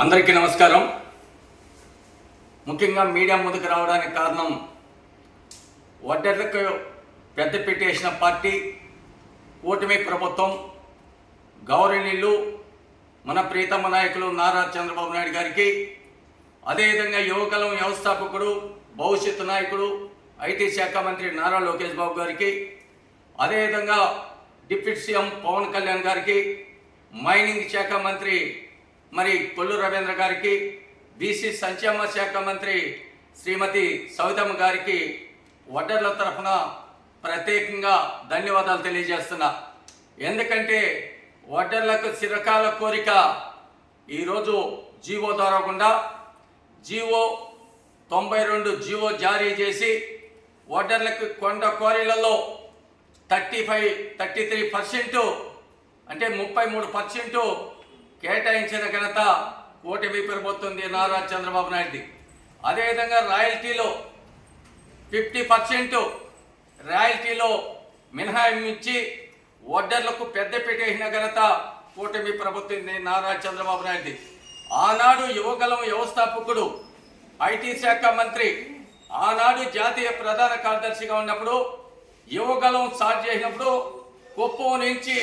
అందరికీ నమస్కారం. ముఖ్యంగా మీడియా ముందుకు రావడానికి కారణం వడ్డర్లకు పెద్దపీట వేసిన పార్టీ కూటమి ప్రభుత్వం, గౌరవనీయులు మన ప్రీతమ నాయకులు నారా చంద్రబాబు నాయుడు గారికి, అదేవిధంగా యువకులం వ్యవస్థాపకుడు, భవిష్యత్తు నాయకుడు, ఐటీ శాఖ మంత్రి నారా లోకేష్ బాబు గారికి, అదేవిధంగా డిప్యూటీ సీఎం పవన్ కళ్యాణ్ గారికి, మైనింగ్ శాఖ మంత్రి కొల్లు రవీంద్ర గారికి, బీసీ సంక్షేమ శాఖ మంత్రి శ్రీమతి సవితమ్మ గారికి వడ్డర్ల తరఫున ప్రత్యేకంగా ధన్యవాదాలు తెలియజేస్తున్నా. ఎందుకంటే వడ్డర్లకు చిరకాల కోరిక ఈరోజు జీవో ద్వారా గుండా జీవో 92 జీవో జారీ చేసి వడ్డర్లకు కొండ క్వారీలలో 33% అంటే 33% కేటాయించిన ఘనత కూటమి ప్రభుత్వం నారా చంద్రబాబు నాయుడుది. అదేవిధంగా రాయల్టీలో 50% రాయల్టీలో మినహాయించి వడ్డర్లకు పెద్దపీట వేసిన ఘనత కూటమి ప్రభుత్వం నారా చంద్రబాబు నాయుడుది. ఆనాడు యువకులం వ్యవస్థాపకుడు, ఐటీ శాఖ మంత్రి, ఆనాడు జాతీయ ప్రధాన కార్యదర్శిగా ఉన్నప్పుడు యువకులం స్టార్ట్ చేసినప్పుడు కుప్పం నుంచి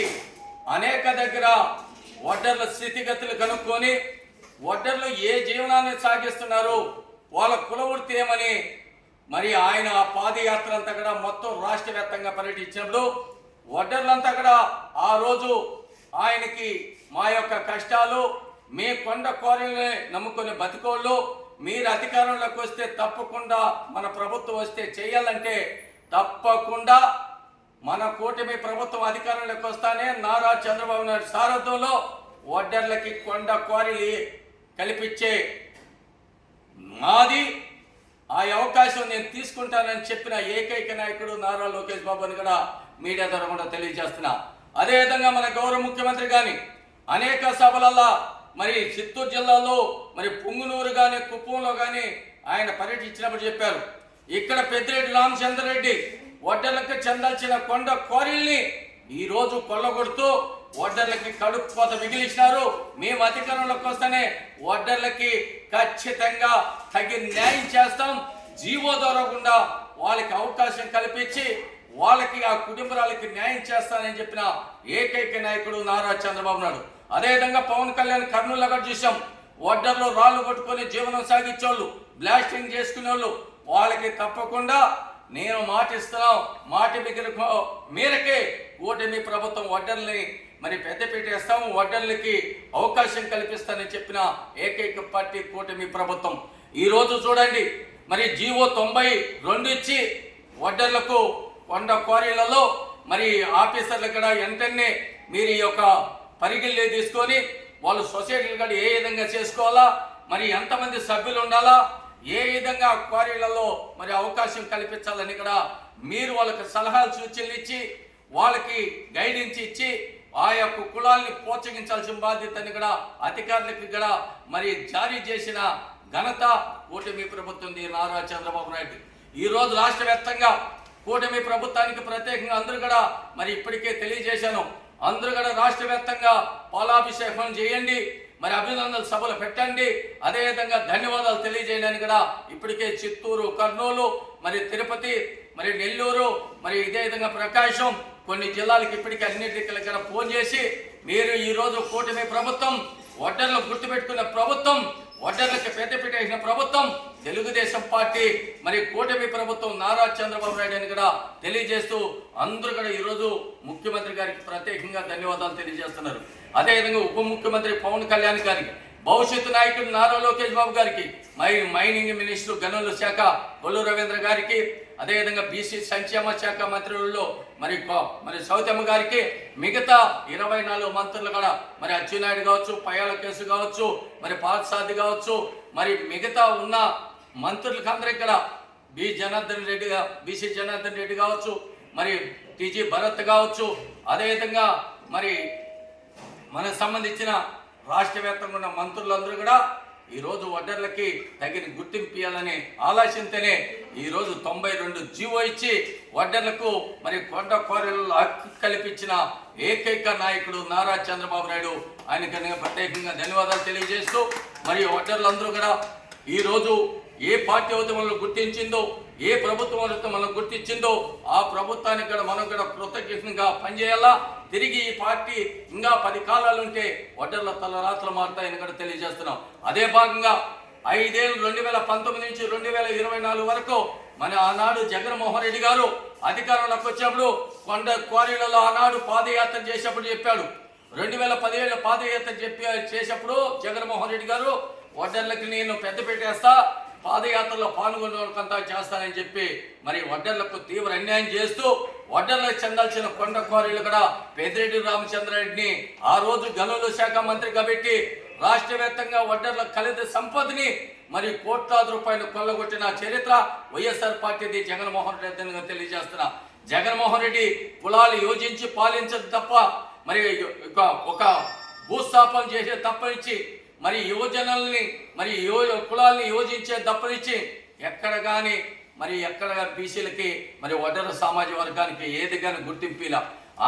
అనేక దగ్గర వడ్డర్ల స్థితిగతులు కనుక్కొని వడ్డర్లు ఏ జీవనాన్ని సాగిస్తున్నారు, వాళ్ళ కులవృత్తి ఏమని ఆయన ఆ పాదయాత్ర అంతా కూడా మొత్తం రాష్ట్ర వ్యాప్తంగా పర్యటించినప్పుడు వడ్డర్లంతా కూడా ఆ రోజు ఆయనకి మా యొక్క కష్టాలు, మీ కొండ కోరల్ని నమ్ముకునే బతికోళ్ళు, మీరు అధికారంలోకి వస్తే తప్పకుండా మన ప్రభుత్వం వస్తే చేయాలంటే తప్పకుండా మన కూటమి ప్రభుత్వం అధికారంలోకి వస్తానే నారా చంద్రబాబు నాయుడు సారథ్యంలో వడ్డర్లకి కొండ క్వారీలు కల్పించే మాది, ఆ అవకాశం నేను తీసుకుంటానని చెప్పిన ఏకైక నాయకుడు నారా లోకేష్ బాబు అని కూడా మీడియా ద్వారా కూడా తెలియజేస్తున్నా. అదేవిధంగా మన గౌరవ ముఖ్యమంత్రి కానీ అనేక సభలలో చిత్తూరు జిల్లాలో పుంగునూరు కానీ కుప్పంలో కానీ ఆయన పర్యటించినప్పుడు చెప్పారు, ఇక్కడ పెద్దిరెడ్డి రామచంద్రరెడ్డి వడ్డర్లకు చెందాల్సిన కొండ క్వారీల్ని ఈరోజు కొల్లగొడుతూ వడ్డర్లకి కడుపు కోత మిగిలించినారు. మేము అధికారంలోకి వస్తేనే వడ్డర్లకి ఖచ్చితంగా తగిన న్యాయం చేస్తాం, జీవో ద్వారా గుండా వాళ్ళకి అవకాశం కల్పించి వాళ్ళకి ఆ కుటుంబాలకి న్యాయం చేస్తానని చెప్పిన ఏకైక నాయకుడు నారా చంద్రబాబు నాయుడు. అదేవిధంగా పవన్ కళ్యాణ్ కర్నూలులో కూడా చూసాం, వడ్డర్లు రాళ్లు కొట్టుకొని జీవనం సాగించేవాళ్ళు, బ్లాస్టింగ్ చేసుకునే వాళ్ళు, వాళ్ళకి తప్పకుండా నేను మాటిస్తున్నాం, మాట మేరకే కూటమి ప్రభుత్వం వడ్డర్లని పెద్దపీట వేస్తాము, వడ్డర్లకి అవకాశం కల్పిస్తానని చెప్పిన ఏకైక పార్టీ కూటమి ప్రభుత్వం. ఈరోజు చూడండి, జీవో 92 ఇచ్చి వడ్డర్లకు కొండ క్వారీలలో ఆఫీసర్లు కూడా వెంటనే మీరు ఈ యొక్క పరిగిల్లి తీసుకొని వాళ్ళు సొసైటీలు కూడా ఏ విధంగా చేసుకోవాలా, ఎంతమంది సభ్యులు ఉండాలా, ఏ విధంగా క్వారీలలో అవకాశం కల్పించాలని కూడా మీరు వాళ్ళకి సలహాలు సూచనలు ఇచ్చి వాళ్ళకి గైడెన్స్ ఇచ్చి ఆ యొక్క కులాల్ని ప్రోత్సహించాల్సిన బాధ్యతని కూడా అధికారులకు కూడా జారీ చేసిన ఘనత కూటమి ప్రభుత్వం నారా చంద్రబాబు నాయుడు. ఈరోజు రాష్ట్ర వ్యాప్తంగా కూటమి ప్రభుత్వానికి ప్రత్యేకంగా అందరూ కూడా ఇప్పటికే తెలియజేశాను, అందరూ కూడా రాష్ట్ర వ్యాప్తంగా పాలాభిషేకం చేయండి, అభినందనల సభలు పెట్టండి, అదేవిధంగా ధన్యవాదాలు తెలియజేయడానికి కూడా ఇప్పటికే చిత్తూరు, కర్నూలు, తిరుపతి, నెల్లూరు, ఇదే విధంగా ప్రకాశం కొన్ని జిల్లాలకు ఇప్పటికే అన్నిటికీ కూడా ఫోన్ చేసి మీరు ఈరోజు కూటమి ప్రభుత్వం, వడ్డర్లు గుర్తుపెట్టుకున్న ప్రభుత్వం, వడ్డర్లకు పెద్దపీట వేసిన ప్రభుత్వం తెలుగుదేశం పార్టీ కూటమి ప్రభుత్వం నారా చంద్రబాబు నాయుడు అని కూడా తెలియజేస్తూ అందరూ కూడా ఈరోజు ముఖ్యమంత్రి గారికి ప్రత్యేకంగా ధన్యవాదాలు తెలియజేస్తున్నారు. అదేవిధంగా ఉప ముఖ్యమంత్రి పవన్ కళ్యాణ్ గారికి, భవిష్యత్తు నాయకుడు నారా లోకేష్ బాబు గారికి, మైనింగ్ మినిస్టర్ గనుల శాఖ కొల్లు రవీంద్ర గారికి, అదేవిధంగా బీసీ సంక్షేమ శాఖ మంత్రులలో సౌతమ్మ గారికి, మిగతా 24 మంత్రులు కూడా అచ్చెన్నాయుడు కావచ్చు, పయ్యాల కేసు కావచ్చు, పార్థసారథి కావచ్చు, మిగతా ఉన్న మంత్రులకు అందరికి కూడా బీసీ జనార్దన్ రెడ్డి కావచ్చు, టీజీ భరత్ కావచ్చు, అదేవిధంగా మనకు సంబంధించిన రాష్ట్ర వ్యాప్తంగా ఉన్న మంత్రులందరూ కూడా ఈరోజు వడ్డర్లకి తగిన గుర్తింపు ఇవ్వాలనే ఆలోచనతోనే ఈరోజు 92 జీవో ఇచ్చి వడ్డర్లకు మరి కొండ క్వారీలలో హక్కు కల్పించిన ఏకైక నాయకుడు నారా చంద్రబాబు నాయుడు. ఆయనకు ప్రత్యేకంగా ధన్యవాదాలు తెలియజేస్తూ మరి వడ్డర్లందరూ కూడా ఈరోజు ఏ పార్టీ అయితే మనల్ని గుర్తించిందో, ఏ ప్రభుత్వం అయితే మనల్ని గుర్తించిందో ఆ ప్రభుత్వానికి కూడా మనం కూడా కృతజ్ఞతగా పనిచేయాలా. తిరిగి ఈ పార్టీ ఇంకా 10 కాలాలు ఉంటే వడ్డర్ల తలరాత్రులు మారుతాయని కూడా తెలియజేస్తున్నాం. అదే భాగంగా 5 ఏళ్ళు 2019 నుంచి 2024 వరకు మన ఆనాడు జగన్మోహన్ రెడ్డి గారు అధికారంలోకి వచ్చినప్పుడు కొండ క్వారీలలో ఆనాడు పాదయాత్ర చేసేప్పుడు చెప్పాడు. 2017 పాదయాత్ర చేసేప్పుడు జగన్మోహన్ రెడ్డి గారు వడ్డర్లకి నేను పెద్ద పెట్టేస్తా, పాదయాత్రలో పాల్గొనేంతా చేస్తానని చెప్పి మరి వడ్డర్లకు తీవ్ర అన్యాయం చేస్తూ వడ్డర్లకు చెందాల్సిన కొండ క్వారీలు కూడా పెద్దిరెడ్డి రామచంద్రారెడ్డిని ఆ రోజు గనుల శాఖ మంత్రిగా పెట్టి రాష్ట్ర వ్యాప్తంగా వడ్డర్ల ఖరీదు సంపదని మరి కోట్లాది రూపాయలు కొల్లగొట్టిన చరిత్ర వైఎస్ఆర్ పార్టీది, జగన్మోహన్ రెడ్డి తెలియజేస్తున్నా. జగన్మోహన్ రెడ్డి కులాలు యోజించి పాలించదు తప్ప మరి ఒక భూస్థాపన చేసే తప్పనిచ్చి మరి యువజనుల్ని మరి కులాలని యోజించే తప్పనిచ్చి ఎక్కడ బీసీలకి మరి వడ్డర్ల సామాజిక వర్గానికి ఏది కానీ గుర్తింపులా.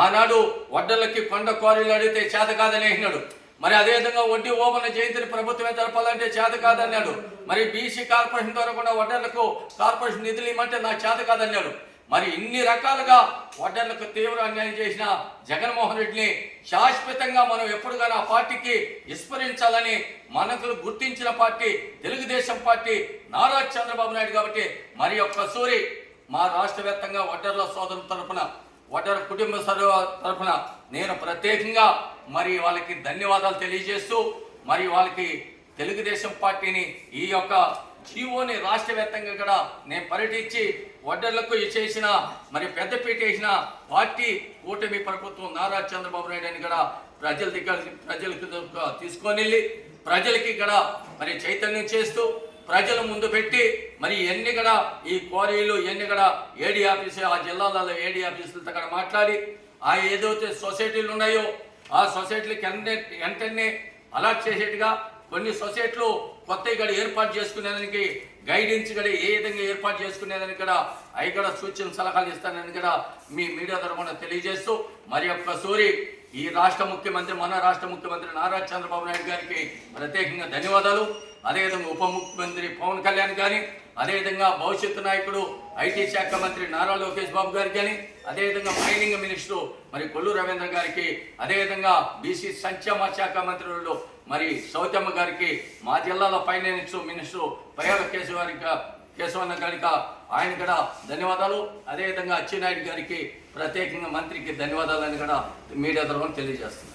ఆనాడు వడ్డర్లకి కొండ క్వారీలు అడిగితే చేత కాదని అన్నాడు. మరి అదేవిధంగా వడ్డీ ఓమన జయంతిని ప్రభుత్వమే జరపాలంటే చేత కాదన్నాడు. మరి బీసీ కార్పొరేషన్ ద్వారా కూడా వడ్డర్లకు కార్పొరేషన్ నిధులు ఇవ్వమంటే నాకు చేత కాదన్నాడు. మరి ఇన్ని రకాలుగా వడ్డర్లకు తీవ్ర అన్యాయం చేసిన జగన్మోహన్ రెడ్డిని శాశ్వతంగా మనం ఎప్పుడుగానే ఆ పార్టీకి విస్మరించాలని మనకు గుర్తించిన పార్టీ తెలుగుదేశం పార్టీ నారా చంద్రబాబు నాయుడు. కాబట్టి మరి ఒక్కసారి మా రాష్ట్ర వ్యాప్తంగా వడ్డర్ల సోదరుల తరఫున, వడ్డర్ కుటుంబ తరఫున నేను ప్రత్యేకంగా మరి వాళ్ళకి ధన్యవాదాలు తెలియజేస్తూ మరి వాళ్ళకి తెలుగుదేశం పార్టీని ఈ యొక్క జీవోని రాష్ట్ర వ్యాప్తంగా కూడా నేను పర్యటించి వడ్డర్లకు చేసిన మరి పెద్దపీట వేసిన పార్టీ కూటమి ప్రభుత్వం నారా చంద్రబాబు నాయుడు అని కూడా ప్రజలకు తీసుకొని వెళ్ళి ప్రజలకి కూడా మరి చైతన్యం చేస్తూ ప్రజల ముందు పెట్టి మరి ఎన్ని కూడా ఈ క్వారీలు ఎన్ని కూడా ఏడీ ఆఫీసు ఆ జిల్లాలలో ఏడీ ఆఫీసులతో కూడా మాట్లాడి ఆ ఏదైతే సొసైటీలు ఉన్నాయో ఆ సొసైటీలకి వెంటనే అలాట్ చేసేట్టుగా కొన్ని సొసైటీలు కొత్తగా కూడా ఏర్పాటు చేసుకునేదానికి గైడెన్స్ కూడా ఏ విధంగా ఏర్పాటు చేసుకునేదానికి కూడా అవి కూడా సూచన సలహాలు ఇస్తానని కూడా మీ మీడియా తరఫున తెలియజేస్తూ మరి ఒక్కసారి ఈ రాష్ట్ర ముఖ్యమంత్రి మన రాష్ట్ర ముఖ్యమంత్రి నారా చంద్రబాబు నాయుడు గారికి ప్రత్యేకంగా ధన్యవాదాలు. అదేవిధంగా ఉప ముఖ్యమంత్రి పవన్ కళ్యాణ్ కానీ, అదేవిధంగా భవిష్యత్తు నాయకుడు ఐటీ శాఖ మంత్రి నారా లోకేష్ బాబు గారికి కానీ, అదేవిధంగా మైనింగ్ మినిస్టర్ మరి కొల్లు రవీంద్ర గారికి, అదేవిధంగా బీసీ సంక్షేమ శాఖ మంత్రులు మరి సౌతమ్మ గారికి, మా జిల్లాలో ఫైనాన్స్ మినిస్టర్ పయ్యాల కేశవన్న గారికి ఆయన కూడా ధన్యవాదాలు. అదేవిధంగా అచ్చెన్నాయుడు గారికి ప్రత్యేకంగా మంత్రికి ధన్యవాదాలని కూడా మీడియా తరఫున తెలియజేస్తుంది.